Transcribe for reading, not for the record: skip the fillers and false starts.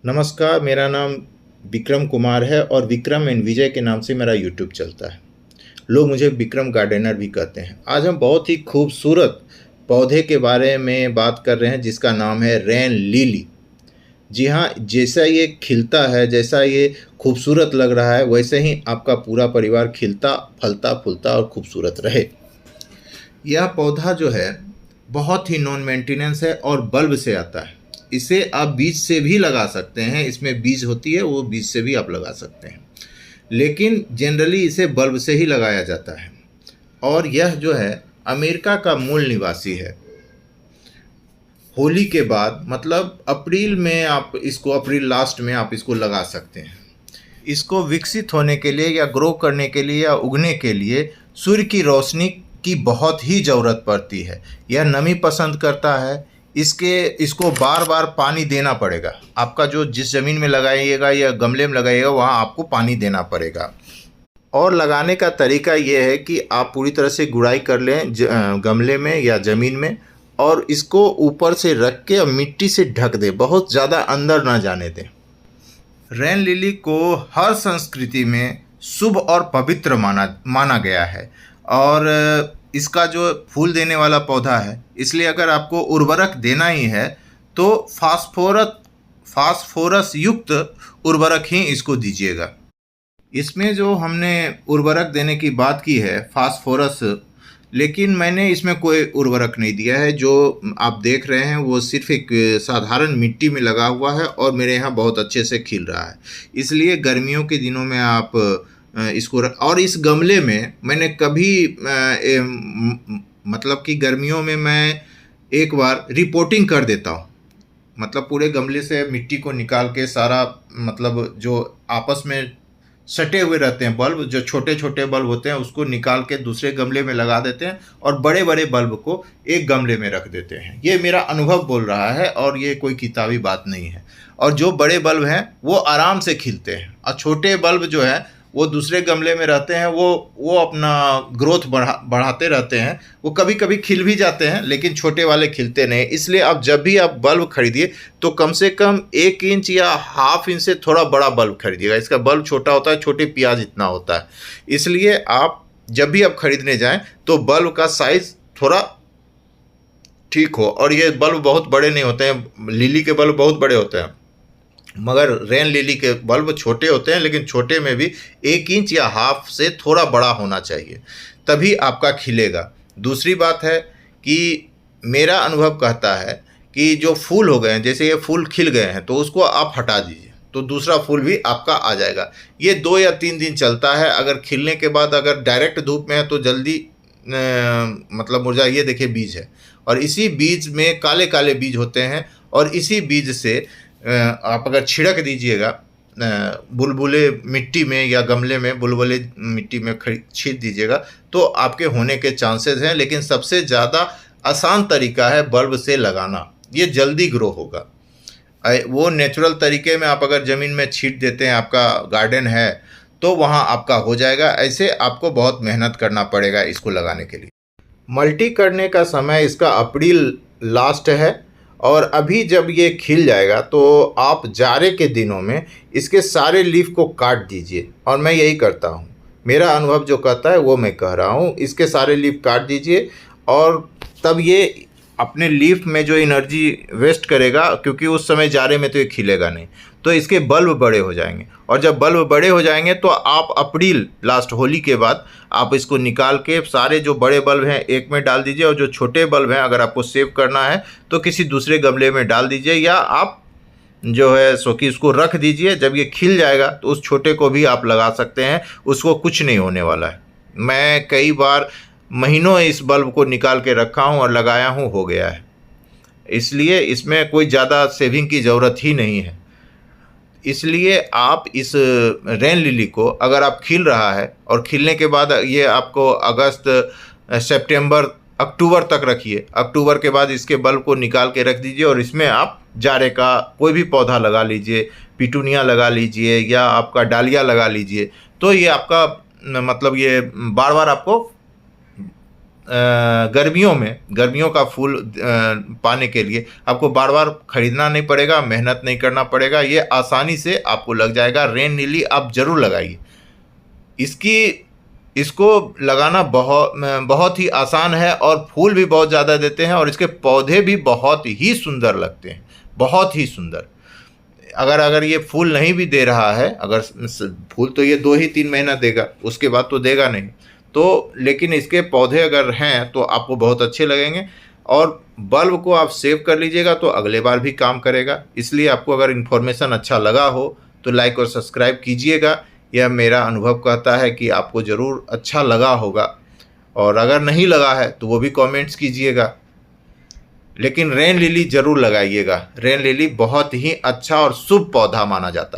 नमस्कार, मेरा नाम विक्रम कुमार है और विक्रम एंड विजय के नाम से मेरा यूट्यूब चलता है। लोग मुझे विक्रम गार्डनर भी कहते हैं। आज हम बहुत ही खूबसूरत पौधे के बारे में बात कर रहे हैं जिसका नाम है रेन लिली। जी हाँ, जैसा ये खिलता है, जैसा ये खूबसूरत लग रहा है, वैसे ही आपका पूरा परिवार खिलता, फलता, फूलता और खूबसूरत रहे। यह पौधा जो है बहुत ही नॉन मेंटेनेंस है और बल्ब से आता है। इसे आप बीज से भी लगा सकते हैं, इसमें बीज होती है, वो बीज से भी आप लगा सकते हैं, लेकिन जनरली इसे बल्ब से ही लगाया जाता है। और यह जो है अमेरिका का मूल निवासी है। होली के बाद मतलब अप्रैल में आप इसको, अप्रैल लास्ट में आप इसको लगा सकते हैं। इसको विकसित होने के लिए या ग्रो करने के लिए या उगने के लिए सूर्य की रोशनी की बहुत ही ज़रूरत पड़ती है। यह नमी पसंद करता है। इसको बार बार पानी देना पड़ेगा। आपका जो जिस ज़मीन में लगाइएगा या गमले में लगाइएगा वहाँ आपको पानी देना पड़ेगा। और लगाने का तरीका ये है कि आप पूरी तरह से गुड़ाई कर लें गमले में या ज़मीन में, और इसको ऊपर से रख के और मिट्टी से ढक दें, बहुत ज़्यादा अंदर ना जाने दें। रेन लिली को हर संस्कृति में शुभ और पवित्र माना गया है। और इसका जो फूल देने वाला पौधा है, इसलिए अगर आपको उर्वरक देना ही है तो फास्फोरस युक्त उर्वरक ही इसको दीजिएगा। इसमें जो हमने उर्वरक देने की बात की है फास्फोरस, लेकिन मैंने इसमें कोई उर्वरक नहीं दिया है। जो आप देख रहे हैं वो सिर्फ एक साधारण मिट्टी में लगा हुआ है और मेरे यहाँ बहुत अच्छे से खिल रहा है। इसलिए गर्मियों के दिनों में आप इसको और इस गमले में मैंने कभी मतलब कि गर्मियों में मैं एक बार रिपोर्टिंग कर देता हूँ। मतलब पूरे गमले से मिट्टी को निकाल के सारा, मतलब जो आपस में सटे हुए रहते हैं बल्ब, जो छोटे छोटे बल्ब होते हैं, उसको निकाल के दूसरे गमले में लगा देते हैं और बड़े बड़े बल्ब को एक गमले में रख देते हैं। ये मेरा अनुभव बोल रहा है और ये कोई किताबी बात नहीं है। और जो बड़े बल्ब हैं वो आराम से खिलते हैं, और छोटे बल्ब जो हैं वो दूसरे गमले में रहते हैं, वो अपना ग्रोथ बढ़ाते रहते हैं। वो कभी कभी खिल भी जाते हैं, लेकिन छोटे वाले खिलते नहीं। इसलिए आप जब भी आप बल्ब खरीदिए तो कम से कम 1 इंच या ½ इंच से थोड़ा बड़ा बल्ब खरीदिएगा। इसका बल्ब छोटा होता है, छोटे प्याज इतना होता है। इसलिए आप जब भी आप खरीदने जाएं तो बल्ब का साइज़ थोड़ा ठीक हो। और ये बल्ब बहुत बड़े नहीं होते हैं, लिली के बल्ब बहुत बड़े होते हैं, मगर रेन लिली के बल्ब छोटे होते हैं, लेकिन छोटे में भी 1 इंच या ½ से थोड़ा बड़ा होना चाहिए, तभी आपका खिलेगा। दूसरी बात है कि मेरा अनुभव कहता है कि जो फूल हो गए हैं, जैसे ये फूल खिल गए हैं तो उसको आप हटा दीजिए तो दूसरा फूल भी आपका आ जाएगा। ये 2 या 3 दिन चलता है। अगर खिलने के बाद अगर डायरेक्ट धूप में है तो जल्दी मतलब मुरझा। ये देखिए बीज है, और इसी बीज में काले काले बीज होते हैं, और इसी बीज से आप अगर छिड़क दीजिएगा बुलबुले मिट्टी में या गमले में बुलबुले मिट्टी में छींट दीजिएगा तो आपके होने के चांसेस हैं। लेकिन सबसे ज़्यादा आसान तरीका है बल्ब से लगाना, ये जल्दी ग्रो होगा। वो नेचुरल तरीके में आप अगर ज़मीन में छींट देते हैं, आपका गार्डन है तो वहाँ आपका हो जाएगा। ऐसे आपको बहुत मेहनत करना पड़ेगा इसको लगाने के लिए। मल्टी करने का समय इसका अप्रैल लास्ट है, और अभी जब ये खिल जाएगा तो आप जाड़े के दिनों में इसके सारे लीफ को काट दीजिए, और मैं यही करता हूँ। मेरा अनुभव जो कहता है वो मैं कह रहा हूँ। इसके सारे लीफ काट दीजिए, और तब ये अपने लीफ में जो एनर्जी वेस्ट करेगा, क्योंकि उस समय जाड़े में तो ये खिलेगा नहीं, तो इसके बल्ब बड़े हो जाएंगे। और जब बल्ब बड़े हो जाएंगे तो आप अप्रैल लास्ट होली के बाद आप इसको निकाल के सारे जो बड़े बल्ब हैं एक में डाल दीजिए, और जो छोटे बल्ब हैं अगर आपको सेव करना है तो किसी दूसरे गमले में डाल दीजिए, या आप जो है सो कि उसको रख दीजिए। जब ये खिल जाएगा तो उस छोटे को भी आप लगा सकते हैं, उसको कुछ नहीं होने वाला है। मैं कई बार महीनों इस बल्ब को निकाल के रखा हूँ और लगाया हूँ, हो गया है। इसलिए इसमें कोई ज़्यादा सेविंग की ज़रूरत ही नहीं है। इसलिए आप इस रेन लिली को, अगर आप खिल रहा है और खिलने के बाद ये आपको अगस्त, सितंबर, अक्टूबर तक रखिए। अक्टूबर के बाद इसके बल्ब को निकाल के रख दीजिए, और इसमें आप जाड़े का कोई भी पौधा लगा लीजिए, पिटूनिया लगा लीजिए या आपका डालिया लगा लीजिए। तो ये आपका मतलब ये बार बार आपको गर्मियों का फूल पाने के लिए आपको बार बार खरीदना नहीं पड़ेगा, मेहनत नहीं करना पड़ेगा, ये आसानी से आपको लग जाएगा। रेन लिली आप ज़रूर लगाइए। इसको लगाना बहुत ही आसान है और फूल भी बहुत ज़्यादा देते हैं और इसके पौधे भी बहुत ही सुंदर लगते हैं, बहुत ही सुंदर। अगर ये फूल नहीं भी दे रहा है, अगर फूल तो ये 2 ही 3 महीना देगा, उसके बाद तो देगा नहीं, तो लेकिन इसके पौधे अगर हैं तो आपको बहुत अच्छे लगेंगे और बल्ब को आप सेव कर लीजिएगा तो अगले बार भी काम करेगा। इसलिए आपको अगर इन्फॉर्मेशन अच्छा लगा हो तो लाइक और सब्सक्राइब कीजिएगा। यह मेरा अनुभव कहता है कि आपको ज़रूर अच्छा लगा होगा, और अगर नहीं लगा है तो वो भी कमेंट्स कीजिएगा। लेकिन रेन लिली ज़रूर लगाइएगा। रेन लिली बहुत ही अच्छा और शुभ पौधा माना जाता है।